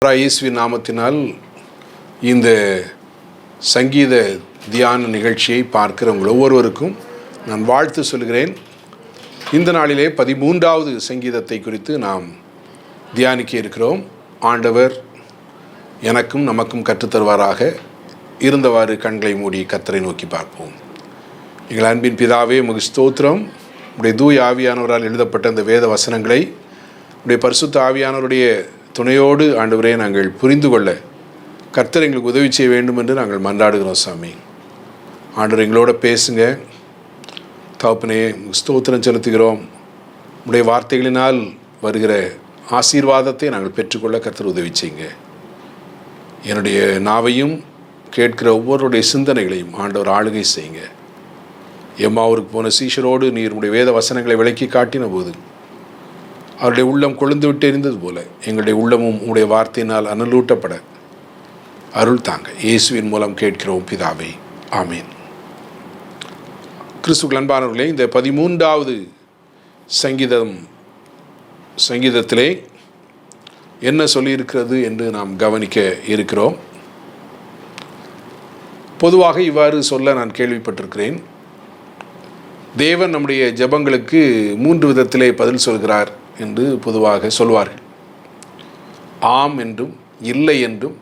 இயேசுவின் நாமத்தினால் இந்த சங்கீத தியான நிகழ்ச்சியை பார்க்கிற உங்கள் ஒவ்வொருவருக்கும் நான் வாழ்த்து சொல்கிறேன். இந்த நாளிலே 13வது சங்கீதத்தை குறித்து நாம் தியானிக்க இருக்கிறோம். ஆண்டவர் எனக்கும் நமக்கும் கற்றுத்தருவாராக. இருந்தவாறு கண்களை மூடி கர்த்தரை நோக்கி பார்ப்போம். எங்கள் அன்பின் பிதாவே, உமக்கு ஸ்தோத்திரம். உடைய தூய ஆவியானவரால் எழுதப்பட்ட இந்த வேத வசனங்களை உடைய பரிசுத்த ஆவியானவருடைய துணையோடு ஆண்டவரே நாங்கள் புரிந்து கொள்ள கர்த்தர் எங்களுக்கு உதவி செய்ய வேண்டும் என்று நாங்கள் மன்றாடுகிறோம். சாமி, ஆண்டவர் எங்களோட பேசுங்க. தகப்பனே, ஸ்தோத்திரம் செலுத்துகிறோம். உடைய வார்த்தைகளினால் வருகிற ஆசீர்வாதத்தை நாங்கள் பெற்றுக்கொள்ள கர்த்தர் உதவி செய்யுங்க. என்னுடைய நாவையும் கேட்கிற ஒவ்வொருடைய சிந்தனைகளையும் ஆண்டவர் ஆளுகை செய்யுங்க. எம்மாவூருக்கு போன சீஷரோடு நீர் உடைய வேத வசனங்களை விளக்கி காட்டின போது அவருடைய உள்ளம் கொழுந்து விட்டு எரிந்தது போல எங்களுடைய உள்ளமும் உடைய வார்த்தையினால் அனலூட்டப்பட அருள் தாங்க. இயேசுவின் மூலம் கேட்கிறோம் பிதாவே, ஆமீன். கிறிஸ்துவுக்குள் அன்பானவர்களே, இந்த 13வது சங்கீதத்திலே என்ன சொல்லியிருக்கிறது என்று நாம் கவனிக்க இருக்கிறோம். பொதுவாக இவ்வாறு சொல்ல நான் கேள்விப்பட்டிருக்கிறேன். தேவன் நம்முடைய ஜெபங்களுக்கு 3 விதத்திலே பதில் சொல்கிறார் என்று பொதுவாக சொல்வார்கள். ஆம் என்றும், இல்லை என்றும்,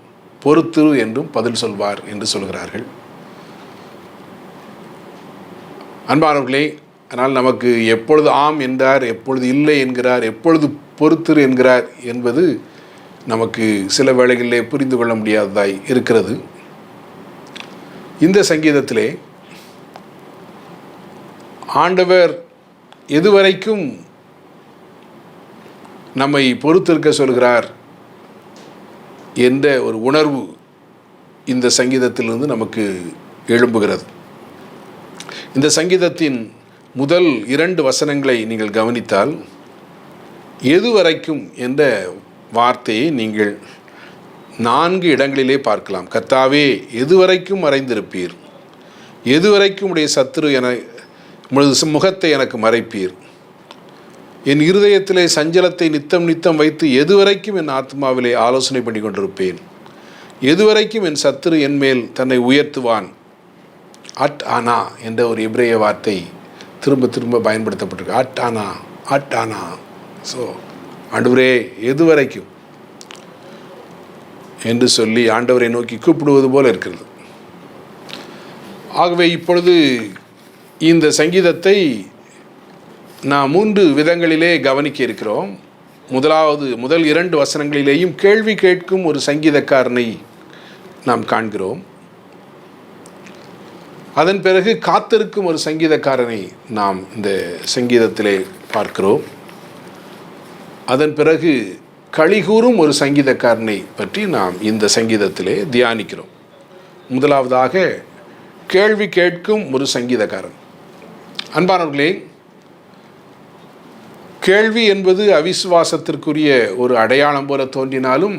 பொறுத்திரு என்றும் பதில் சொல்வார் என்று சொல்கிறார்கள். அன்பானவர்களே, அதனால் நமக்கு எப்பொழுது ஆம் என்றார், எப்பொழுது இல்லை என்கிறார், எப்பொழுது பொறுத்திரு என்கிறார் என்பது நமக்கு சில வேளைகளிலே புரிந்து கொள்ள முடியாததாய் இருக்கிறது. இந்த சங்கீதத்திலே ஆண்டவர் எதுவரைக்கும் நம்மை பொறுத்திருக்க சொல்கிறார் என்ற ஒரு உணர்வு இந்த சங்கீதத்திலிருந்து நமக்கு எழும்புகிறது. இந்த சங்கீதத்தின் முதல் 2 வசனங்களை நீங்கள் கவனித்தால், எதுவரைக்கும் என்ற வார்த்தையை நீங்கள் 4 இடங்களிலே பார்க்கலாம். கர்த்தாவே, எதுவரைக்கும் மறைந்திருப்பீர்? எதுவரைக்கும் உடைய சத்துரு என உமது முகத்தை எனக்கு மறைப்பீர்? என் இருதயத்திலே சஞ்சலத்தை நித்தம் நித்தம் வைத்து எதுவரைக்கும் என் ஆத்மாவிலே ஆலோசனை பண்ணி கொண்டிருப்பேன்? எதுவரைக்கும் என் சத்துரு என் மேல் தன்னை உயர்த்துவான்? அட் ஆனா என்ற ஒரு எபிரேய வார்த்தை திரும்ப திரும்ப பயன்படுத்தப்பட்டிருக்கு. அட் ஆனா, அட் ஆனா. ஸோ ஆண்டவரே, எதுவரைக்கும் என்று சொல்லி ஆண்டவரை நோக்கி கூப்பிடுவது போல இருக்கிறது. ஆகவே இப்பொழுது இந்த சங்கீதத்தை நாம் 3 விதங்களிலே கவனிக்க இருக்கிறோம். முதல் 2 வசனங்களிலேயும் கேள்வி கேட்கும் ஒரு சங்கீதக்காரனை நாம் காண்கிறோம். அதன் பிறகு காத்திருக்கும் ஒரு சங்கீதக்காரனை நாம் இந்த சங்கீதத்திலே பார்க்கிறோம். அதன் பிறகு களிகூறும் ஒரு சங்கீதக்காரனை பற்றி நாம் இந்த சங்கீதத்திலே தியானிக்கிறோம். முதலாவதாக கேள்வி கேட்கும் ஒரு சங்கீதக்காரன். அன்பானவர்களே, கேள்வி என்பது அவிசுவாசத்திற்குரிய ஒரு அடையாளம் போல தோன்றினாலும்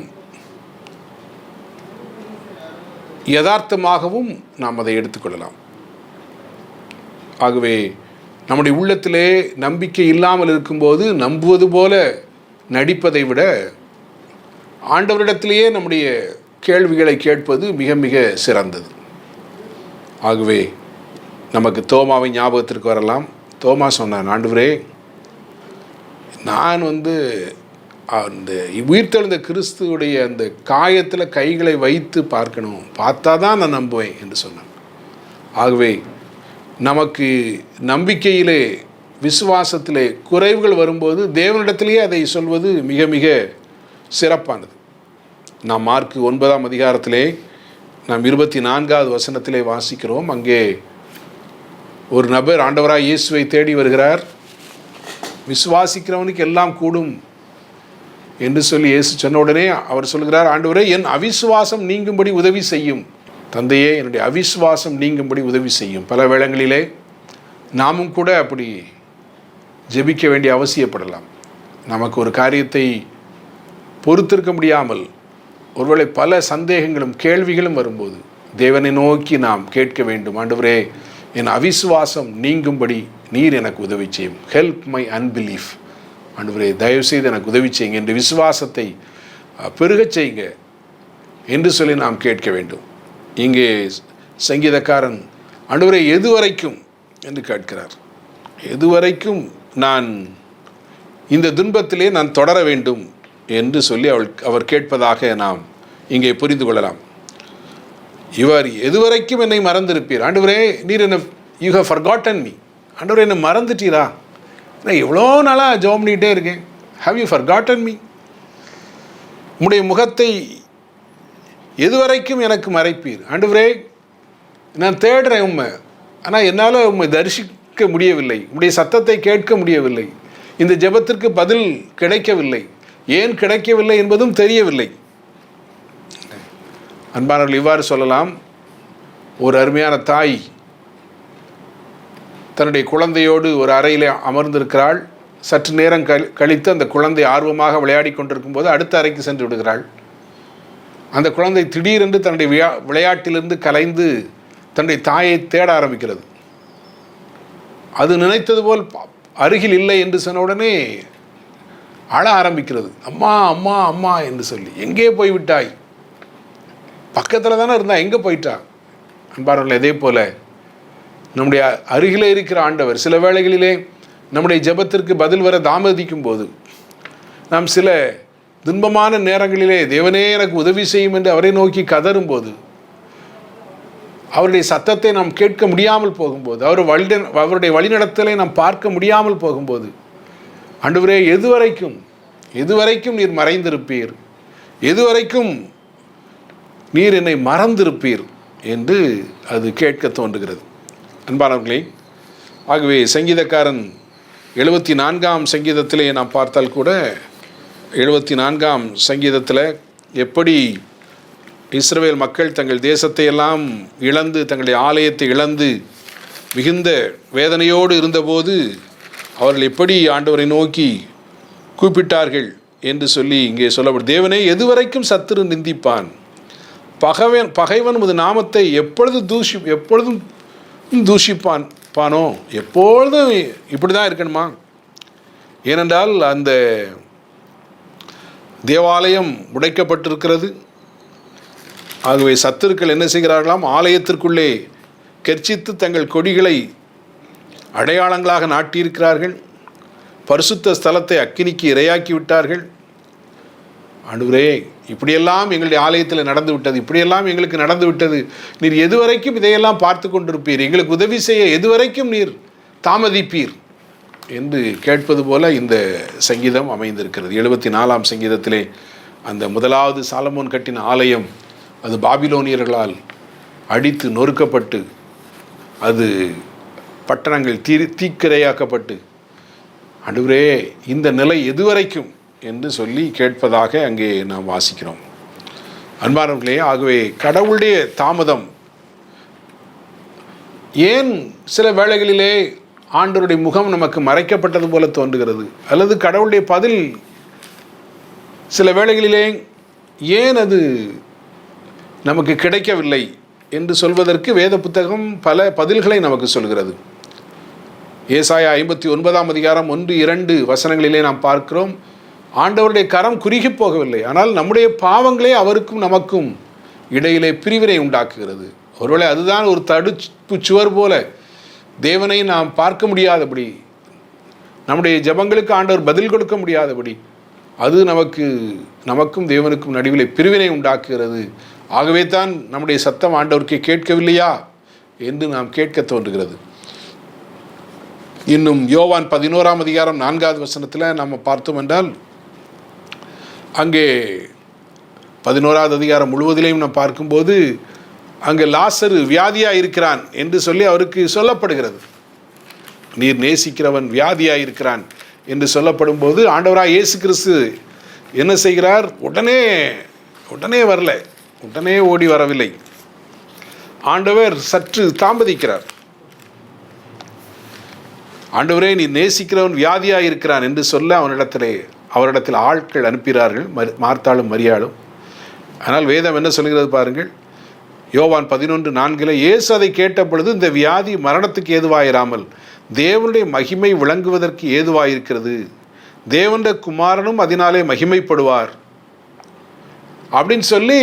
யதார்த்தமாகவும் நாம் அதை எடுத்துக்கொள்ளலாம். ஆகவே நம்முடைய உள்ளத்திலே நம்பிக்கை இல்லாமல் இருக்கும்போது நம்புவது போல நடிப்பதை விட ஆண்டவரிடத்திலேயே நம்முடைய கேள்விகளை கேட்பது மிக மிக சிறந்தது. ஆகவே நமக்கு தோமாவை ஞாபகத்திற்கு வரலாம். தோமா சொன்னான், ஆண்டவரே, நான் அந்த உயிர்த்தெழுந்த கிறிஸ்துவுடைய அந்த காயத்தில் கைகளை வைத்து பார்க்கணும், பார்த்தா தான் நான் நம்புவேன் என்று சொன்னான். ஆகவே நமக்கு நம்பிக்கையிலே விசுவாசத்திலே குறைவுகள் வரும்போது தேவனிடத்திலேயே அதை சொல்வது மிக மிக சிறப்பானது. நாம் மார்க் 9ஆம் அதிகாரத்திலே நாம் 24வது வசனத்திலே வாசிக்கிறோம். அங்கே ஒரு நபர் ஆண்டவராய் இயேசுவை தேடி வருகிறார். விசுவாசிக்கிறவனுக்கு எல்லாம் கூடும் என்று சொல்லி இயேசு சொன்ன உடனே அவர் சொல்கிறார், ஆண்டவரே, என் அவிசுவாசம் நீங்கும்படி உதவி செய்யும். தந்தையே, என்னுடைய அவிசுவாசம் நீங்கும்படி உதவி செய்யும். பல வேளைகளிலே நாமும் கூட அப்படி ஜெபிக்க வேண்டிய அவசியப்படலாம். நமக்கு ஒரு காரியத்தை பொறுத்திருக்க முடியாமல் ஒருவேளை பல சந்தேகங்களும் கேள்விகளும் வரும்போது தேவனை நோக்கி நாம் கேட்க வேண்டும். ஆண்டவரே, என் அவிசுவாசம் நீங்கும்படி நீர் எனக்கு உதவி செய்யும். Help my unbelief. ஆண்டவரே, தயவுசெய்து எனக்கு உதவி செய்யுங்க என்று விசுவாசத்தை பெருகச் செய்யுங்க என்று சொல்லி நாம் கேட்க வேண்டும். இங்கே சங்கீதக்காரன் ஆண்டவரே எதுவரைக்கும் என்று கேட்கிறார். எதுவரைக்கும் நான் இந்த துன்பத்திலே நான் தொடர வேண்டும் என்று சொல்லி அவர் கேட்பதாக நாம் இங்கே புரிந்து கொள்ளலாம். இவர் எதுவரைக்கும் என்னை மறந்திருப்பீர்? ஆண்டவரே நீர் என்ன, யூ ஹவ் ஃபர்காட்டன் மீ. ஆண்டவரே என்னை மறந்துட்டீரா? நான் எவ்வளோ நாளாக ஜெபம் பண்ணிகிட்டே இருக்கேன். How you forgotten me? உம்முடைய முகத்தை எதுவரைக்கும் எனக்கு மறைப்பீர்? ஆண்டவரே நான் தேடுறேன் உம்மை, ஆனால் என்னால் உம்மை தரிசிக்க முடியவில்லை, உம்முடைய சத்தத்தை கேட்க முடியவில்லை, இந்த ஜெபத்திற்கு பதில் கிடைக்கவில்லை. ஏன் கிடைக்கவில்லை என்பதும் தெரியவில்லை. அன்பானவர்கள், இவ்வாறு சொல்லலாம். ஒரு அருமையான தாய் தன்னுடைய குழந்தையோடு ஒரு அறையில் அமர்ந்திருக்கிறாள். சற்று நேரம் கழித்து அந்த குழந்தை ஆர்வமாக விளையாடி கொண்டிருக்கும் போது அடுத்த அறைக்கு சென்று விடுகிறாள். அந்த குழந்தை திடீரென்று தன்னுடைய விளையாட்டிலிருந்து கலைந்து தன்னுடைய தாயை தேட ஆரம்பிக்கிறது. அது நினைத்தது போல் அருகில் இல்லை என்று சொன்ன உடனே அழ ஆரம்பிக்கிறது. அம்மா அம்மா அம்மா என்று சொல்லி. எங்கே போய்விட்டாய்? பக்கத்தில் தானே இருந்தா, எங்கே போயிட்டா? அன்பானவர்களே, இதே போல் நம்முடைய அருகிலே இருக்கிற ஆண்டவர் சில வேளைகளிலே நம்முடைய ஜெபத்திற்கு பதில் வர தாமதிக்கும் போது, நாம் சில துன்பமான நேரங்களிலே தேவனே எனக்கு உதவி செய்யும் என்று அவரை நோக்கி கதறும் போது, அவருடைய சத்தத்தை நாம் கேட்க முடியாமல் போகும்போது, அவருடைய வழிநடத்தலை நாம் பார்க்க முடியாமல் போகும்போது, ஆண்டவரே எதுவரைக்கும் நீர் மறைந்திருப்பீர்? எதுவரைக்கும் நீர் என்னை மறந்திருப்பீர் என்று அது கேட்க தோன்றுகிறது. அன்பானவர்களே, ஆகவே சங்கீதக்காரன் 74ஆம் சங்கீதத்திலே நாம் பார்த்தால் கூட 74ஆம் சங்கீதத்தில் எப்படி இஸ்ரவேல் மக்கள் தங்கள் தேசத்தை எல்லாம் இழந்து, தங்களுடைய ஆலயத்தை இழந்து மிகுந்த வேதனையோடு இருந்தபோது அவர்கள் எப்படி ஆண்டவரை நோக்கி கூப்பிட்டார்கள் என்று சொல்லி இங்கே சொல்லப்படும். தேவனே எதுவரைக்கும் சத்துரு நிந்திப்பான்? பகைவன் உமது நாமத்தை எப்பொழுதும் தூஷிப்பானோ? எப்பொழுதும் இப்படி தான் இருக்கணுமா? ஏனென்றால் அந்த தேவாலயம் உடைக்கப்பட்டிருக்கிறது. ஆகவே சத்துருக்கள் என்ன செய்கிறார்களாம்? ஆலயத்திற்குள்ளே கெர்ச்சித்து தங்கள் கொடிகளை அடையாளங்களாக நாட்டியிருக்கிறார்கள். பரிசுத்த ஸ்தலத்தை அக்கினிக்கு இரையாக்கி விட்டார்கள். ஆண்டவரே, இப்படியெல்லாம் எங்களுடைய ஆலயத்தில் நடந்து விட்டது, இப்படியெல்லாம் எங்களுக்கு நடந்து விட்டது, நீர் எதுவரைக்கும் இதையெல்லாம் பார்த்து கொண்டிருப்பீர்? எங்களுக்கு உதவி செய்ய எதுவரைக்கும் நீர் தாமதிப்பீர் என்று கேட்பது போல இந்த சங்கீதம் அமைந்திருக்கிறது. 74ஆம் சங்கீதத்திலே அந்த முதலாவது சாலமோன் கட்டின ஆலயம் அது பாபிலோனியர்களால் அடித்து நொறுக்கப்பட்டு, அது பட்டணங்கள் தீக்கிரையாக்கப்பட்டு, ஆண்டவரே இந்த நிலை எதுவரைக்கும் என்று சொல்லி கேட்பதாக அங்கே நாம் வாசிக்கிறோம். அன்பானவர்களே, ஆகவே கடவுளுடைய தாமதம் ஏன் சில வேளைகளிலே ஆண்டவருடைய முகம் நமக்கு மறைக்கப்பட்டது போல தோன்றுகிறது, அல்லது கடவுளுடைய பதில் சில வேளைகளிலே ஏன் அது நமக்கு கிடைக்கவில்லை என்று சொல்வதற்கு வேத புத்தகம் பல பதில்களை நமக்கு சொல்கிறது. ஏசாயா 59ஆம் அதிகாரம் 1-2 வசனங்களிலே நாம் பார்க்கிறோம். ஆண்டவருடைய கரம் குறுகி போகவில்லை, ஆனால் நம்முடைய பாவங்களே அவருக்கும் நமக்கும் இடையிலே பிரிவினை உண்டாக்குகிறது. ஒருவேளை அதுதான் ஒரு தடுப்பு சுவர் போல தேவனை நாம் பார்க்க முடியாதபடி, நம்முடைய ஜெபங்களுக்கு ஆண்டவர் பதில் கொடுக்க முடியாதபடி அது நமக்கும் தேவனுக்கும் நடுவிலே பிரிவினை உண்டாக்குகிறது. ஆகவே தான் நம்முடைய சத்தம் ஆண்டவருக்கு கேட்கவில்லையா என்று நாம் கேட்க தோன்றுகிறது. இன்னும் யோவான் 11ஆம் அதிகாரம் 4வது வசனத்தில் நாம் பார்த்தோம் என்றால், அங்கே 11வது அதிகாரம் முழுவதிலையும் நாம் பார்க்கும்போது அங்கே லாசரு வியாதியாக இருக்கிறான் என்று சொல்லி அவருக்கு சொல்லப்படுகிறது. நீர் நேசிக்கிறவன் வியாதியாக இருக்கிறான் என்று சொல்லப்படும் போது ஆண்டவராக இயேசு கிறிஸ்து என்ன செய்கிறார்? உடனே வரல, உடனே ஓடி வரவில்லை. ஆண்டவர் சற்று தாமதிக்கிறார். ஆண்டவரே நீ நேசிக்கிறவன் வியாதியாக இருக்கிறான் என்று சொல்ல அவரிடத்தில் ஆட்கள் அனுப்புகிறார்கள், மார்த்தாளும் மரியாளும். ஆனால் வேதம் என்ன சொல்கிறது பாருங்கள். யோவான் 11:4 இயேசு அதை கேட்ட பொழுது, இந்த வியாதி மரணத்துக்கு ஏதுவாயிராமல் தேவனுடைய மகிமை விளங்குவதற்கு ஏதுவாயிருக்கிறது, தேவனுடைய குமாரனும் அதனாலே மகிமைப்படுவார் அப்படின்னு சொல்லி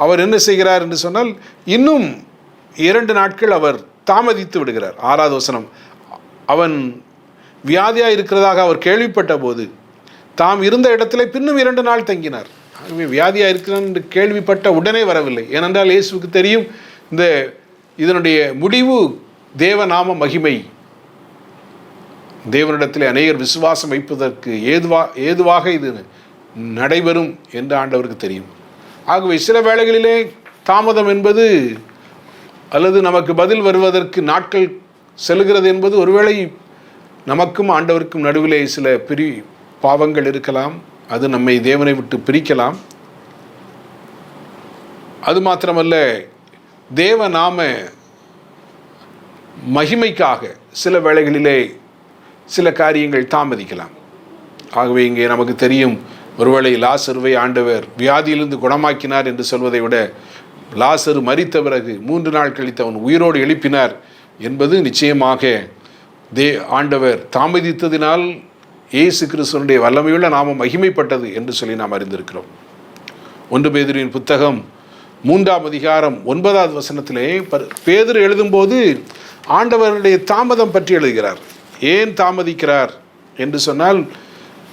அவர் என்ன செய்கிறார் என்று சொன்னால் இன்னும் 2 நாட்கள் அவர் தாமதித்து விடுகிறார். 6வது வசனம், அவன் வியாதியாக இருக்கிறதாக அவர் கேள்விப்பட்ட போது தாம் இருந்த இடத்துல பின்னும் 2 நாள் தங்கினார். ஆகவே வியாதியாக இருக்கிறான் என்று கேள்விப்பட்ட உடனே வரவில்லை. ஏனென்றால் இயேசுவுக்கு தெரியும் இதனுடைய முடிவு தேவநாம மகிமை, தேவனிடத்தில் அநேகர் விசுவாசம் வைப்பதற்கு ஏதுவாக இது நடைபெறும் என்று ஆண்டவருக்கு தெரியும். ஆகவே சில வேளைகளிலே தாமதம் என்பது அல்லது நமக்கு பதில் வருவதற்கு நாட்கள் செல்கிறது என்பது ஒருவேளை நமக்கும் ஆண்டவருக்கும் நடுவிலே சில பாவங்கள் இருக்கலாம். அது நம்மை தேவனை விட்டு பிரிக்கலாம். அது மாத்திரமல்ல, தேவநாம மகிமைக்காக சில வேளைகளிலே சில காரியங்கள் தாமதிக்கலாம். ஆகவே இங்கே நமக்கு தெரியும், ஒருவேளை லாசருவை ஆண்டவர் வியாதியிலிருந்து குணமாக்கினார் என்று சொல்வதை விட லாசரு மரித்த பிறகு 3 நாள் கழித்து அவன் உயிரோடு எழுப்பினார் என்பது நிச்சயமாக ஆண்டவர் தாமதித்ததினால் இயேசு கிறிஸ்துவனுடைய வல்லமையுள்ள நாமம் மகிமைப்பட்டது என்று சொல்லி நாம் அறிந்திருக்கிறோம். 1 பேதுருவின் புத்தகம் 3ஆம் அதிகாரம் 9வது வசனத்திலே பேதுரு எழுதும்போது ஆண்டவருடைய தாமதம் பற்றி எழுதுகிறார். ஏன் தாமதிக்கிறார் என்று சொன்னால்,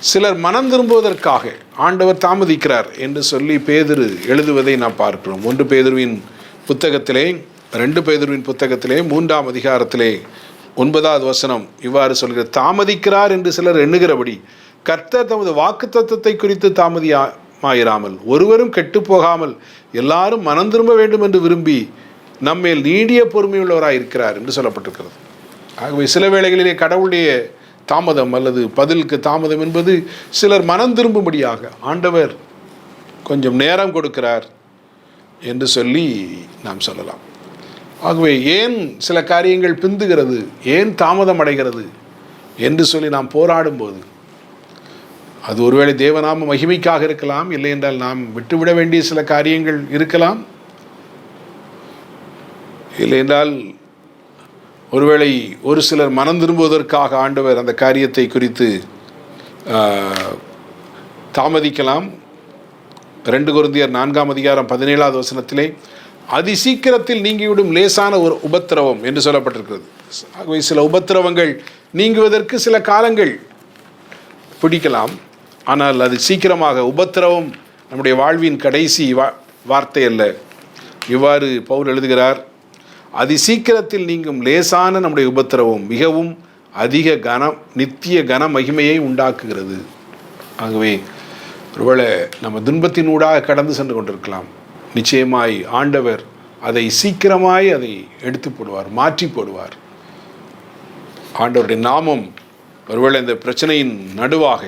சிலர் மனம் திரும்புவதற்காக ஆண்டவர் தாமதிக்கிறார் என்று சொல்லி பேதுரு எழுதுவதை நாம் பார்க்கிறோம். 1 பேதுருவின் புத்தகத்திலே 2 பேதுருவின் புத்தகத்திலே 3ஆம் அதிகாரத்திலே 9வது வசனம் இவ்வாறு சொல்கிறார், தாமதிக்கிறார் என்று சிலர் எண்ணுகிறபடி கர்த்தர் தமது வாக்குத்தத்தத்தை குறித்து தாமதியாயிராமல் ஒருவரும் கெட்டு போகாமல் எல்லாரும் மனம் திரும்ப வேண்டும் என்று விரும்பி நம்மேல் நீடிய பொறுமையுள்ளவராக இருக்கிறார் என்று சொல்லப்பட்டிருக்கிறது. ஆகவே சில வேளைகளிலே கடவுளுடைய தாமதம் அல்லது பதிலுக்கு தாமதம் என்பது சிலர் மனம் திரும்பும்படியாக ஆண்டவர் கொஞ்சம் நேரம் கொடுக்கிறார் என்று சொல்லி நாம் சொல்லலாம். ஆகவே ஏன் சில காரியங்கள் பிந்துகிறது, ஏன் தாமதம் அடைகிறது என்று சொல்லி நாம் போராடும்போது அது ஒருவேளை தேவநாம மகிமைக்காக இருக்கலாம், இல்லை என்றால் நாம் விட்டுவிட வேண்டிய சில காரியங்கள் இருக்கலாம், இல்லை என்றால் ஒருவேளை ஒரு சிலர் மனம் திரும்புவதற்காக ஆண்டவர் அந்த காரியத்தை குறித்து தாமதிக்கலாம். 2 கொரிந்தியர் 4ஆம் அதிகாரம் 17வது வசனத்திலே அதி சீக்கிரத்தில் நீங்கிவிடும் லேசான ஒரு உபத்திரவம் என்று சொல்லப்பட்டிருக்கிறது. ஆகவே சில உபத்திரவங்கள் நீங்குவதற்கு சில காலங்கள் பிடிக்கலாம், ஆனால் அது சீக்கிரமாக, உபத்திரவம் நம்முடைய வாழ்வின் கடைசி வார்த்தை அல்ல. இவ்வாறு பவுல் எழுதுகிறார், அதி சீக்கிரத்தில் நீங்கும் லேசான நம்முடைய உபத்திரவம் மிகவும் அதிக நித்திய கன மகிமையை உண்டாக்குகிறது. ஆகவே ஒருவேளை நம்ம துன்பத்தினூடாக கடந்து சென்று கொண்டிருக்கலாம், நிச்சயமாய் ஆண்டவர் அதை சீக்கிரமாய் அதை எடுத்து போடுவார், மாற்றி போடுவார். ஆண்டவருடைய நாமம் ஒருவேளை இந்த பிரச்சனையின் நடுவாக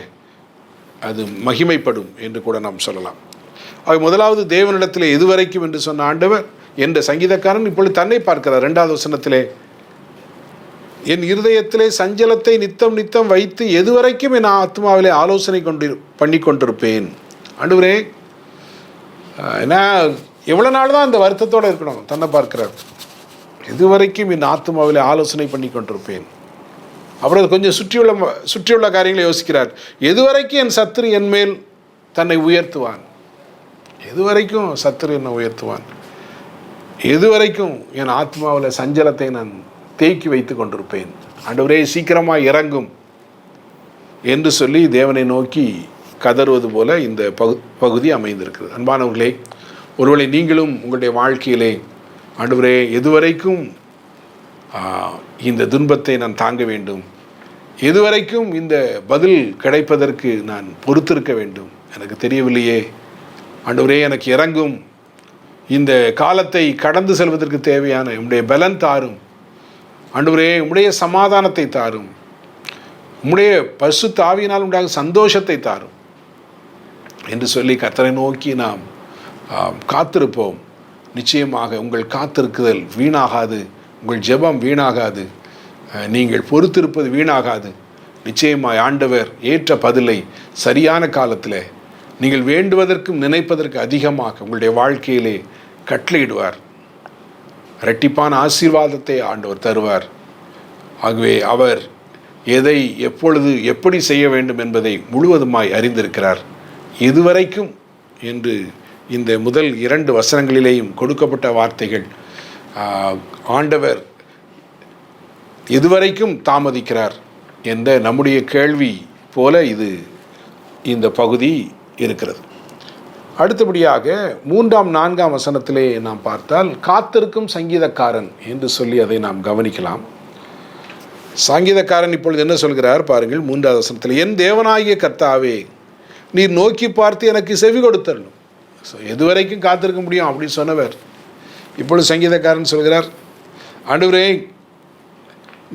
அது மகிமைப்படும் என்று கூட நாம் சொல்லலாம். ஆக முதலாவது தேவனிடத்தில் எதுவரைக்கும் என்று சொன்ன ஆண்டவர் என்ற சங்கீதக்காரன் இப்பொழுது தன்னை பார்க்கிறார். 2வது வசனத்திலே, என் இருதயத்திலே சஞ்சலத்தை நித்தம் நித்தம் வைத்து எதுவரைக்கும் என் ஆத்மாவிலே ஆலோசனை பண்ணி கொண்டிருப்பேன். ஆண்டவரே, ஏன்னா எவ்வளோ நாள் தான் அந்த வருத்தத்தோடு இருக்கணும், தன்னை பார்க்கிறார். எதுவரைக்கும் என் ஆத்மாவிலே ஆலோசனை பண்ணி கொண்டிருப்பேன். அப்புறம் கொஞ்சம் சுற்றியுள்ள காரியங்களை யோசிக்கிறார். எதுவரைக்கும் என் சத்துரு என் மேல் தன்னை உயர்த்துவான், எதுவரைக்கும் சத்துரு என்னை உயர்த்துவான், எதுவரைக்கும் என் ஆத்மாவில் சஞ்சலத்தை நான் தேக்கி வைத்து கொண்டிருப்பேன். ஆண்டவரே சீக்கிரமாக இறங்கும் என்று சொல்லி தேவனை நோக்கி கதறுவது போல இந்த பகுதி அமைந்திருக்கிறது. அன்பானவர்களே, ஒருவேளை நீங்களும் உங்களுடைய வாழ்க்கையிலே ஆண்டவரே எதுவரைக்கும் இந்த துன்பத்தை நான் தாங்க வேண்டும், எதுவரைக்கும் இந்த பதில் கிடைப்பதற்கு நான் பொறுத்திருக்க வேண்டும், எனக்கு தெரியவில்லையே, ஆண்டவரே எனக்கு இறங்கும், இந்த காலத்தை கடந்து செல்வதற்கு தேவையான உம்முடைய பலன் தாரும், ஆண்டவரே உம்முடைய சமாதானத்தை தாரும், உம்முடைய பரிசுத்த ஆவியினால் உண்டாகும் சந்தோஷத்தை தாரும் என்று சொல்லி கர்த்தரை நோக்கி நாம் காத்திருப்போம். நிச்சயமாக உங்கள் காத்திருக்குதல் வீணாகாது, உங்கள் ஜெபம் வீணாகாது, நீங்கள் பொறுத்திருப்பது வீணாகாது. நிச்சயமாய் ஆண்டவர் ஏற்ற பதிலை சரியான காலத்தில் நீங்கள் வேண்டுவதற்கும் நினைப்பதற்கு அதிகமாக உங்களுடைய வாழ்க்கையிலே கட்டளையிடுவார். இரட்டிப்பான ஆசீர்வாதத்தை ஆண்டவர் தருவார். ஆகவே அவர் எதை எப்பொழுது எப்படி செய்ய வேண்டும் என்பதை முழுவதுமாய் அறிந்திருக்கிறார். எதுவரைக்கும் என்று இந்த முதல் 2 வசனங்களிலேயும் கொடுக்கப்பட்ட வார்த்தைகள் ஆண்டவர் எதுவரைக்கும் தாமதிக்கிறார் என்ற நம்முடைய கேள்வி போல இந்த பகுதி இருக்கிறது. அடுத்தபடியாக 3ஆம் 4ஆம் வசனத்திலே நாம் பார்த்தால் காத்திருக்கும் சங்கீதக்காரன் என்று சொல்லி அதை நாம் கவனிக்கலாம். சங்கீதக்காரன் இப்பொழுது என்ன சொல்கிறார் பாருங்கள். 3ஆவது வசனத்தில், என் தேவனாகிய கர்த்தாவே, நீர் நோக்கி பார்த்து எனக்கு செவி கொடுத்தரணும். ஸோ எதுவரைக்கும் காத்திருக்க முடியும் அப்படின்னு சொன்னவர் இப்பொழுது சங்கீதக்காரன் சொல்கிறார், ஆண்டவரே,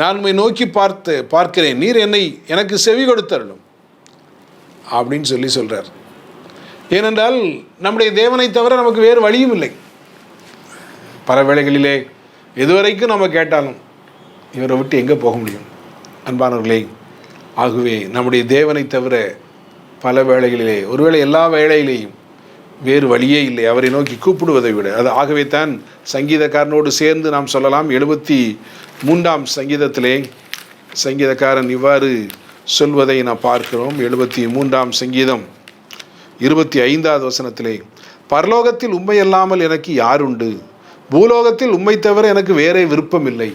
நான் உம்மை நோக்கி பார்க்கிறேன், நீர் எனக்கு செவி கொடுத்தரணும் அப்படின்னு சொல்கிறார். ஏனென்றால் நம்முடைய தேவனை தவிர நமக்கு வேறு வழியும் இல்லை. பல வேளைகளிலே எதுவரைக்கும் நம்ம கேட்டாலும் இவரை விட்டு எங்கே போக முடியும் அன்பானவர்களே. ஆகவே நம்முடைய தேவனை தவிர பல வேளைகளிலே, ஒருவேளை எல்லா வேளையிலேயும் வேறு வழியே இல்லை அவரை நோக்கி கூப்பிடுவதை விட. ஆகவே தான் சங்கீதக்காரனோடு சேர்ந்து நாம் சொல்லலாம். 73ஆம் சங்கீதத்திலே சங்கீதக்காரன் இவ்வாறு சொல்வதை நாம் பார்க்கிறோம். 73ஆம் சங்கீதம் 25வது வசனத்திலே, பரலோகத்தில் உம்மை அல்லாமல் எனக்கு யாருண்டு, பூலோகத்தில் உம்மை தவிர எனக்கு வேறே விருப்பம் இல்லை.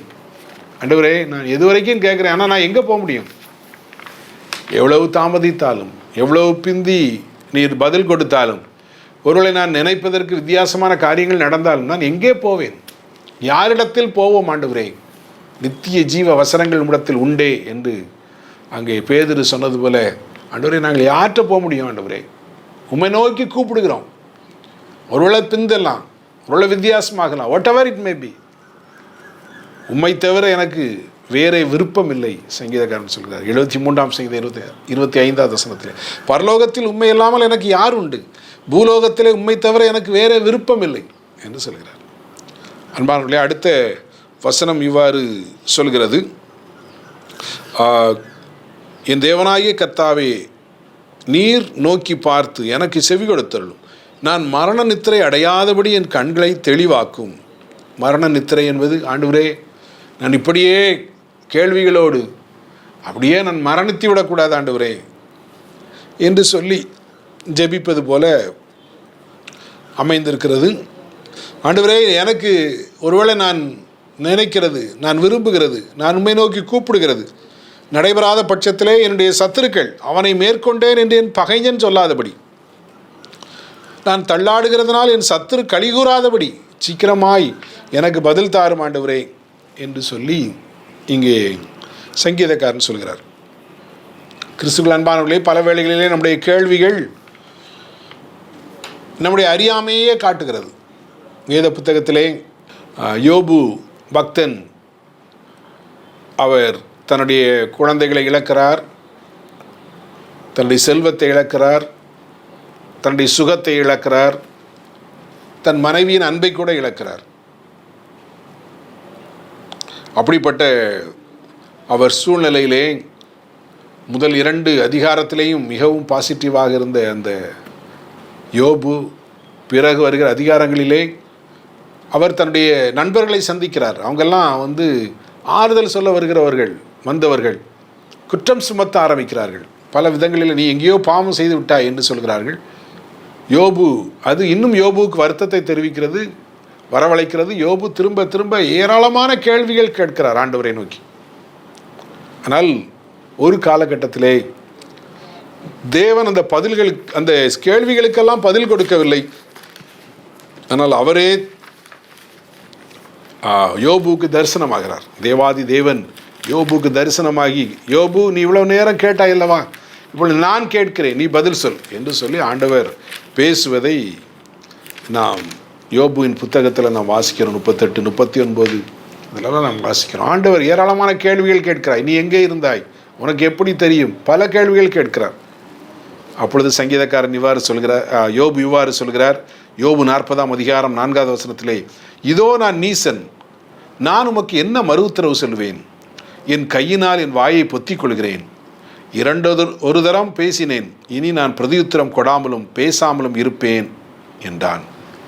ஆண்டவரே, நான் எதுவரைக்கும் கேட்குறேன், ஆனால் நான் எங்கே போக முடியும்? எவ்வளவு தாமதித்தாலும், எவ்வளவு பிந்தி நீர் பதில் கொடுத்தாலும், ஒருவேளை நான் நினைப்பதற்கு வித்தியாசமான காரியங்கள் நடந்தாலும் நான் எங்கே போவேன்? யாரிடத்தில் போவோம் ஆண்டவரே? நித்திய ஜீவ வசனங்கள் உம்மிடத்தில் உண்டே என்று அங்கே பேதுரு சொன்னது போல, ஆண்டவரே, நாங்கள் யார்கிட்ட போக முடியும்? ஆண்டவரே, உம்மை நோக்கி கூப்பிடுகிறோம். ஒருவேளை பிந்தெல்லாம், ஒருவேளை வித்தியாசமாகலாம், whatever it may be, உம்மை தவிர எனக்கு வேறே விருப்பம் இல்லை சங்கீதக்காரன் சொல்கிறார். 73ஆம் சங்கீதம் 25வது வசனத்தில், பரலோகத்தில் உம்மை இல்லாமல் எனக்கு யார் உண்டு, பூலோகத்திலே உம்மை தவிர எனக்கு வேறே விருப்பம் இல்லை என்று சொல்கிறார். அன்பானவர்களே, அடுத்த வசனம் இவ்வாறு சொல்கிறது, என் தேவனாகிய கர்த்தாவே, நீர் நோக்கி பார்த்து எனக்கு செவி கொடுத்தருளும். நான் மரண நித்திரை அடையாதபடி என் கண்களை தெளிவாக்கும். மரண நித்திரை என்பது, ஆண்டவரே, நான் இப்படியே கேள்விகளோடு அப்படியே நான் மரணித்து விடக்கூடாது ஆண்டவரே என்று சொல்லி ஜெபிப்பது போல அமைந்திருக்கிறது. ஆண்டவரே, எனக்கு ஒருவேளை நான் நினைக்கிறது, நான் விரும்புகிறது, நான் உம்மை நோக்கி கூப்பிடுகிறது நடைபெறாத பட்சத்திலே என்னுடைய சத்துருக்கள் அவனை மேற்கொண்டேன் என்று என் பகைஞன் சொல்லாதபடி, நான் தள்ளாடுகிறதுனால் என் சத்துரு கலிகூறாதபடி சீக்கிரமாய் எனக்கு பதில் தாரும் ஆண்டவரே என்று சொல்லி இங்கே சங்கீதக்காரன் சொல்கிறார். கிறிஸ்துவுக்குள் அன்பானவர்களே, பல வேளைகளிலே நம்முடைய கேள்விகள் நம்முடைய அறியாமையே காட்டுகிறது. வேத புத்தகத்திலே யோபு பக்தன், அவர் தன்னுடைய குழந்தைகளை இழக்கிறார், தன்னுடைய செல்வத்தை இழக்கிறார், தன்னுடைய சுகத்தை இழக்கிறார், தன் மனைவியின் அன்பை கூட இழக்கிறார். அப்படிப்பட்ட அவர் சூழ்நிலையிலே முதல் 2 அதிகாரத்திலேயும் மிகவும் பாசிட்டிவாக இருந்த அந்த யோபு, பிறகு வருகிற அதிகாரங்களிலே அவர் தன்னுடைய நண்பர்களை சந்திக்கிறார். அவங்கெல்லாம் ஆறுதல் சொல்ல வந்தவர்கள் குற்றம் சுமத்த ஆரம்பிக்கிறார்கள். பல விதங்களில் நீ எங்கேயோ பாவம் செய்து விட்டாய் என்று சொல்கிறார்கள். யோபு, அது இன்னும் யோபுவுக்கு வருத்தத்தை தெரிவிக்கிறது, வரவழைக்கிறது. யோபு திரும்ப திரும்ப ஏராளமான கேள்விகள் கேட்கிறார் ஆண்டவரை நோக்கி. ஆனால் ஒரு காலகட்டத்திலே தேவன் அந்த கேள்விகளுக்கெல்லாம் பதில் கொடுக்கவில்லை. ஆனால் அவரே யோபுக்கு தரிசனமாகிறார். தேவாதி தேவன் யோபுக்கு தரிசனமாகி, யோபு, நீ இவ்வளவு நேரம் கேட்டாய் அல்லவா, இப்பொழுது நான் கேட்கிறேன், நீ பதில் சொல் என்று சொல்லி ஆண்டவர் பேசுவதை நாம் யோபுவின் புத்தகத்தில் நாம் வாசிக்கிறோம். 38, 39 இதெல்லாம் நாம் வாசிக்கிறோம். ஆண்டவர் ஏராளமான கேள்விகள் கேட்கிறாய். நீ எங்கே இருந்தாய், உனக்கு எப்படி தெரியும், பல கேள்விகள் கேட்கிறார். அப்பொழுது சங்கீதக்காரன் யோபு இவ்வாறு சொல்கிறார். யோபு 40ஆம் அதிகாரம் 4வது வசனத்திலே, இதோ நான் நீசன், நான் உமக்கு என்ன மறு உத்தரவு சொல்வேன், என் கையினால் என் வாயை பொத்திக் கொள்கிறேன், ஒரு தரம் பேசினேன், இனி நான் பிரதியுத்தரம் கொடாமலும் பேசாமலும் இருப்பேன் என்றான்.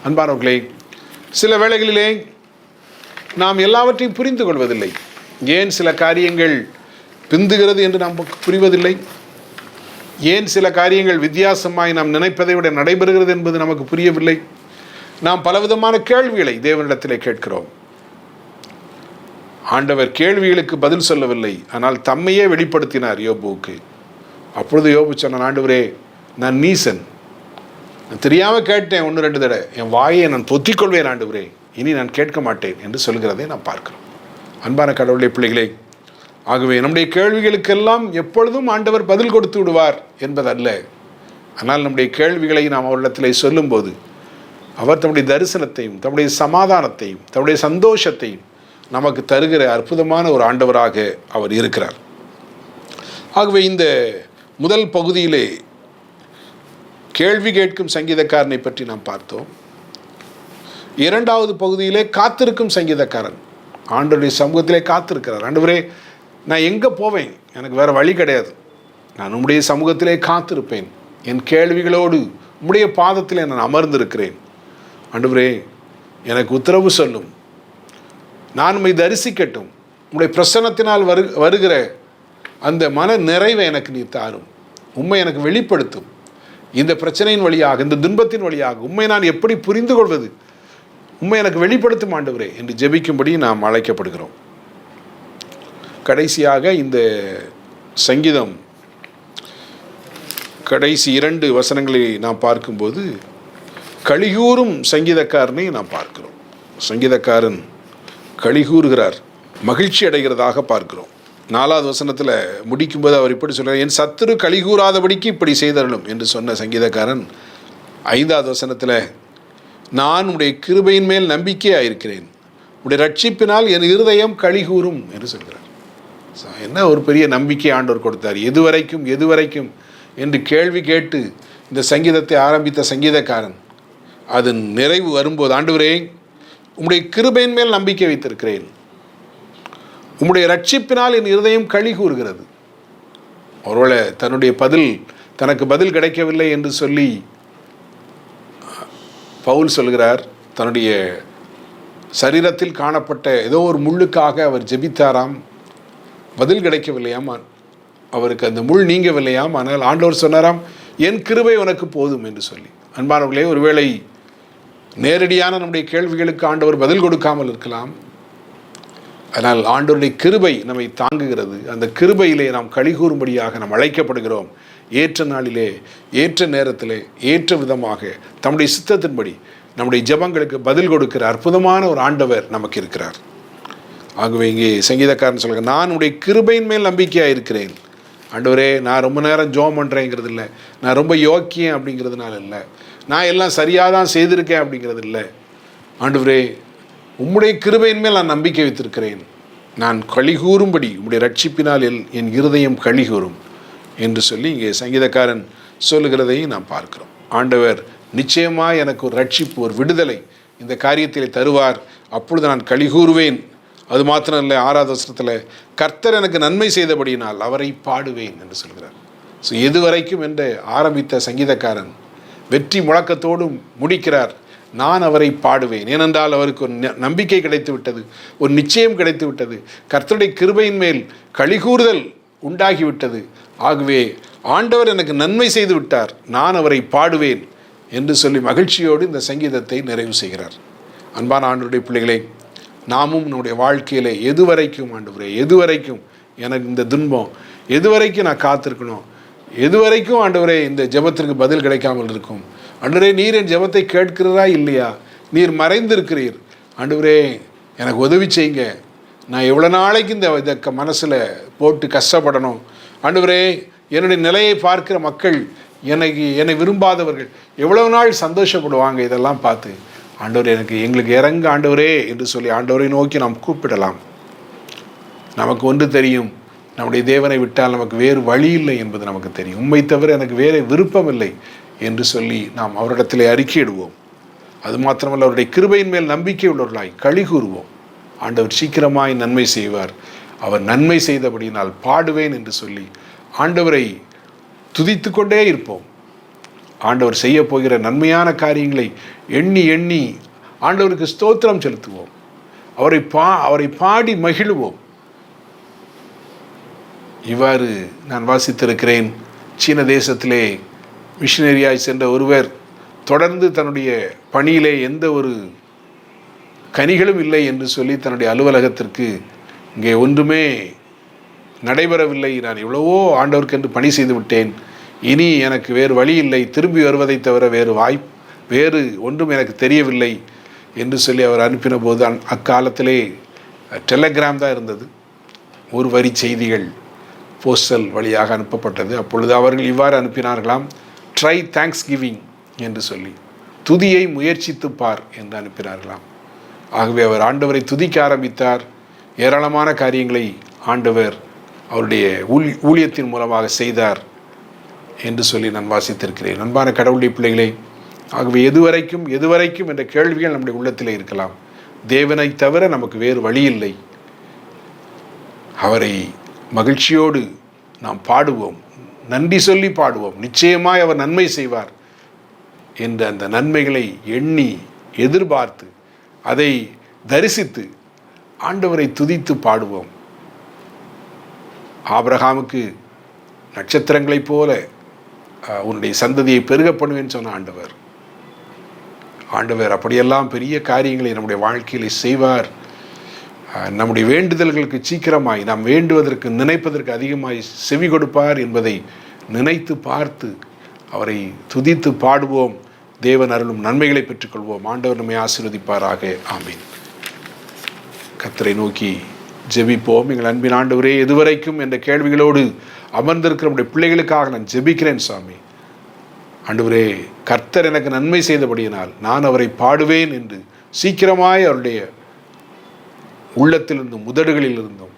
அன்பானவர்களே, சில வேளைகளிலே நாம் எல்லாவற்றையும் புரிந்து கொள்வதில்லை. ஏன் சில காரியங்கள் பிந்துகிறது என்று நாம் புரிவதில்லை. ஏன் சில காரியங்கள் வித்தியாசமாய் நாம் நினைப்பதை விட நடைபெறுகிறது என்பது நமக்கு புரியவில்லை. நாம் பலவிதமான கேள்விகளை தேவனிடத்திலே கேட்கிறோம். ஆண்டவர் கேள்விகளுக்கு பதில் சொல்லவில்லை, ஆனால் தம்மையே வெளிப்படுத்தினார் யோபுவுக்கு. அப்பொழுது யோபு சொன்னான், ஆண்டவரே, நான் நீசன், நான் தெரியாமல் கேட்டேன் 1-2 தடவை, என் வாயை நான் பொத்திக்கொள்வேன் ஆண்டவரே, இனி நான் கேட்க மாட்டேன் என்று சொல்கிறதை நாம் பார்க்கிறோம். அன்பான கடவுளுடைய பிள்ளைகளே, ஆகவே நம்முடைய கேள்விகளுக்கெல்லாம் எப்பொழுதும் ஆண்டவர் பதில் கொடுத்து விடுவார் என்பதல்ல. ஆனால் நம்முடைய கேள்விகளை நாம் அவரிடத்திலே சொல்லும்போது அவர் தம்முடைய தரிசனத்தையும் தம்முடைய சமாதானத்தையும் தம்முடைய சந்தோஷத்தையும் நமக்கு தருகிற அற்புதமான ஒரு ஆண்டவராக அவர் இருக்கிறார். ஆகவே இந்த முதல் பகுதியிலே கேள்வி கேட்கும் சங்கீதக்காரனை பற்றி நாம் பார்த்தோம். 2வது பகுதியிலே காத்திருக்கும் சங்கீதக்காரன் ஆண்டவருடைய சமூகத்திலே காத்திருக்கிறார். ஆண்டவரே, நான் எங்கே போவேன், எனக்கு வேறு வழி கிடையாது, நான் உம்முடைய சமூகத்திலே காத்திருப்பேன், என் கேள்விகளோடு உம்முடைய பாதத்திலே நான் அமர்ந்திருக்கிறேன். ஆண்டவரே, எனக்கு உத்தரவு சொல்லும், நான் உம்மை தரிசிக்கட்டும், உம்முடைய பிரசன்னத்தினால் வருகிற அந்த மன நிறைவை எனக்கு நீ தாரும், உம்மை எனக்கு வெளிப்படுத்தும், இந்த பிரச்சனையின் வழியாக, இந்த துன்பத்தின் வழியாக உம்மை நான் எப்படி புரிந்து கொள்வது, உம்மை எனக்கு வெளிப்படுத்தும் ஆண்டவரே என்று ஜெபிக்கும்படி நாம் அழைக்கப்படுகிறோம். கடைசியாக இந்த சங்கீதம் கடைசி 2 வசனங்களை நாம் பார்க்கும்போது களிகூறும் சங்கீதக்காரனை நாம் பார்க்கிறோம். சங்கீதக்காரன் களிகூறுகிறார், மகிழ்ச்சி அடைகிறதாக பார்க்கிறோம். 4வது வசனத்தில் முடிக்கும்போது அவர் இப்படி சொல்கிறார், என் சத்துரு களிகூறாதபடிக்கு இப்படி செய்தருளும் என்று சொன்ன சங்கீதக்காரன் 5வது வசனத்தில், நான் உடைய கிருபையின் மேல் நம்பிக்கையாயிருக்கிறேன், உடைய ரட்சிப்பினால் என் இருதயம் களிகூறும் என்று சொல்கிறார். என்ன ஒரு பெரிய நம்பிக்கை ஆண்டவர் கொடுத்தார். எதுவரைக்கும் என்று கேள்வி கேட்டு இந்த சங்கீதத்தை ஆரம்பித்த சங்கீதக்காரன் அதன் நிறைவு வரும்போது, ஆண்டவரே, உம்முடைய கிருபையின் மேல் நம்பிக்கை வைத்திருக்கிறேன், உம்முடைய ரட்சிப்பினால் என் இருதயம் களி கூறுகிறது. ஒருவேளை தனக்கு பதில் கிடைக்கவில்லை என்று சொல்லி பவுல் சொல்கிறார், தன்னுடைய சரீரத்தில் காணப்பட்ட ஏதோ ஒரு முள்ளுக்காக அவர் ஜெபித்தாராம், பதில் கிடைக்கவில்லையாம், அவருக்கு அந்த முள் நீங்கவில்லையாம். ஆனால் ஆண்டவர் சொன்னாராம், என் கிருபை உனக்கு போதும் என்று சொல்லி. அன்பானவர்களே, ஒருவேளை நேரடியான நம்முடைய கேள்விகளுக்கு ஆண்டவர் பதில் கொடுக்காமல் இருக்கலாம், ஆனால் ஆண்டவருடைய கிருபை நம்மை தாங்குகிறது. அந்த கிருபையிலே நாம் களிகூறும்படியாக நாம் அழைக்கப்படுகிறோம். ஏற்ற நாளிலே, ஏற்ற நேரத்திலே, ஏற்ற விதமாக தம்முடைய சித்தத்தின்படி நம்முடைய ஜெபங்களுக்கு பதில் கொடுக்கிற அற்புதமான ஒரு ஆண்டவர் நமக்கு இருக்கிறார். ஆகவே இங்கே சங்கீதக்காரன் சொல்லுங்க, நான் உடைய கிருபையின் மேல் நம்பிக்கையாக இருக்கிறேன். ஆண்டவரே, நான் ரொம்ப நேரம் ஜெபம் பண்ணுறேங்கிறது இல்லை, நான் ரொம்ப யோக்கியம் அப்படிங்கிறதுனால இல்லை, நான் எல்லாம் சரியாக தான் செய்திருக்கேன் அப்படிங்கிறது இல்லை. ஆண்டவரே, உம்முடைய கிருபையின் மேல் நான் நம்பிக்கை வைத்திருக்கிறேன், நான் களிகூறும்படி உம்முடைய ரட்சிப்பினால் என் இருதயம் களிகூறும் என்று சொல்லி இங்கே சங்கீதக்காரன் சொல்லுகிறதையும் நாம் பார்க்கிறோம். ஆண்டவர் நிச்சயமாக எனக்கு ஒரு ரட்சிப்பு, ஒரு விடுதலை இந்த காரியத்திலே தருவார், அப்பொழுது நான் களிகூறுவேன். அது மாத்திரம் இல்லை, 6வது வசனத்தில், கர்த்தர் எனக்கு நன்மை செய்தபடியினால் அவரை பாடுவேன் என்று சொல்கிறார். ஸோ எதுவரைக்கும் என்று ஆரம்பித்த சங்கீதக்காரன் வெற்றி முழக்கத்தோடு முடிக்கிறார், நான் அவரை பாடுவேன். ஏனென்றால் அவருக்கு ஒரு நம்பிக்கை கிடைத்து விட்டது, ஒரு நிச்சயம் கிடைத்து விட்டது, கர்த்தருடைய கிருபையின் மேல் களிகூறுதல் உண்டாகிவிட்டது. ஆகவே ஆண்டவர் எனக்கு நன்மை செய்து விட்டார், நான் அவரை பாடுவேன் என்று சொல்லி மகிழ்ச்சியோடு இந்த சங்கீதத்தை நிறைவு செய்கிறார். அன்பான ஆண்டவருடைய பிள்ளைகளே, நாமும் நம்முடைய வாழ்க்கையில் எதுவரைக்கும் ஆண்டவரே, எதுவரைக்கும் எனக்கு இந்த துன்பம், எதுவரைக்கும் நான் காத்திருக்கணும், எதுவரைக்கும் ஆண்டவரே இந்த ஜெபத்திற்கு பதில் கிடைக்காமல் இருக்கும், ஆண்டவரே நீர் என் ஜெபத்தை கேட்கிறதா இல்லையா, நீர் மறைந்திருக்கிறீர், ஆண்டவரே எனக்கு உதவி செய்யுங்க, நான் எவ்வளோ நாளைக்கு இந்த மனசில் போட்டு கஷ்டப்படணும், ஆண்டவரே என்னுடைய நிலையை பார்க்கிற மக்கள், என்னை விரும்பாதவர்கள் எவ்வளவு நாள் சந்தோஷப்படுவாங்க இதெல்லாம் பார்த்து, ஆண்டவரே எங்களுக்கு இறங்க ஆண்டவரே என்று சொல்லி ஆண்டவரை நோக்கி நாம் கூப்பிடலாம். நமக்கு ஒன்று தெரியும், நம்முடைய தேவனை விட்டால் நமக்கு வேறு வழி இல்லை என்பது நமக்கு தெரியும். உண்மை தவிர எனக்கு வேறு விருப்பம் இல்லை என்று சொல்லி நாம் அவரிடத்திலே அறிக்கையிடுவோம். அது மாத்திரமல்ல, அவருடைய கிருபையின் மேல் நம்பிக்கை உள்ளவர்களாய் களி கூறுவோம். ஆண்டவர் சீக்கிரமாய் நன்மை செய்வார், அவர் நன்மை செய்தபடியினால் பாடுவேன் என்று சொல்லி ஆண்டவரை துதித்து கொண்டே இருப்போம். ஆண்டவர் செய்ய போகிற நன்மையான காரியங்களை எண்ணி எண்ணி ஆண்டவருக்கு ஸ்தோத்திரம் செலுத்துவோம், அவரை பாடி மகிழுவோம். இவ்வாறு நான் வாசித்திருக்கிறேன். சீன தேசத்திலே மிஷினரியாய் சென்ற ஒருவர் தொடர்ந்து தன்னுடைய பணியிலே எந்த ஒரு கனிகளும் இல்லை என்று சொல்லி தன்னுடைய அலுவலகத்திற்கு இங்கே ஒன்றுமே நடைபெறவில்லை, நான் எவ்வளவோ ஆண்டவருக்கென்று பணி செய்து விட்டேன், இனி எனக்கு வேறு வழி இல்லை, திரும்பி வருவதை தவிர வேறு ஒன்றும் எனக்கு தெரியவில்லை என்று சொல்லி அவர் அனுப்பின போது அக்காலத்திலே டெலகிராம் தான் இருந்தது. ஒரு வரி செய்திகள் போஸ்டல் வழியாக அனுப்பப்பட்டது. அப்பொழுது அவர்கள் இவ்வாறு அனுப்பினார்களாம், ட்ரை தேங்க்ஸ் கிவிங் என்று சொல்லி, துதியை முயற்சித்து பார் என்று அனுப்பினார்களாம். ஆகவே அவர் ஆண்டவரை துதிக்க ஆரம்பித்தார். ஏராளமான காரியங்களை ஆண்டவர் அவருடைய ஊழியத்தின் மூலமாக செய்தார் என்று சொல்லி நான் வாசித்திருக்கிறேன். அன்பான கடவுளுடைய பிள்ளைகளே, ஆகவே எதுவரைக்கும் என்ற கேள்விகள் நம்முடைய உள்ளத்திலே இருக்கலாம். தேவனை தவிர நமக்கு வேறு வழி இல்லை. அவரை மகிழ்ச்சியோடு நாம் பாடுவோம், நன்றி சொல்லி பாடுவோம். நிச்சயமாய் அவர் நன்மை செய்வார் என்ற அந்த நன்மைகளை எண்ணி எதிர்பார்த்து அதை தரிசித்து ஆண்டவரை துதித்து பாடுவோம். ஆபிரகாமுக்கு நட்சத்திரங்களைப் போல உன்னுடைய சந்ததியை பெருக பண்ணுவேன்னு சொன்ன ஆண்டவர் அப்படியெல்லாம் பெரிய காரியங்களை நம்முடைய வாழ்க்கையில் செய்வார். நம்முடைய வேண்டுதல்களுக்கு சீக்கிரமாய், நாம் வேண்டுவதற்கு நினைப்பதற்கு அதிகமாய் செவி கொடுப்பார் என்பதை நினைத்து பார்த்து அவரை துதித்து பாடுவோம். தேவன் அருளும் நன்மைகளை பெற்றுக்கொள்வோம். ஆண்டவர் நம்மை ஆசீர்வதிப்பாராக. ஆமீன். கர்த்தரை நோக்கி ஜெபிப்போம். எங்கள் அன்பின் ஆண்டவரே, எதுவரைக்கும் என்ற கேள்விகளோடு அமர்ந்திருக்கிற நம்முடைய பிள்ளைகளுக்காக நான் ஜெபிக்கிறேன் சாமி. ஆண்டவரே, கர்த்தர் எனக்கு நன்மை செய்தபடியினால் நான் அவரை பாடுவேன் என்று சீக்கிரமாய் அவருடைய உள்ளத்திலிருந்தும் உதடுகளிலிருந்தும்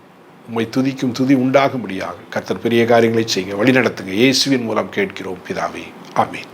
உம்மை துதிக்கும் துதி உண்டாகும்படியாக கர்த்தர் பெரிய காரியங்களை செய்ய வழிநடத்துங்க. இயேசுவின் மூலம் கேட்கிறோம் பிதாவே. ஆமீன்.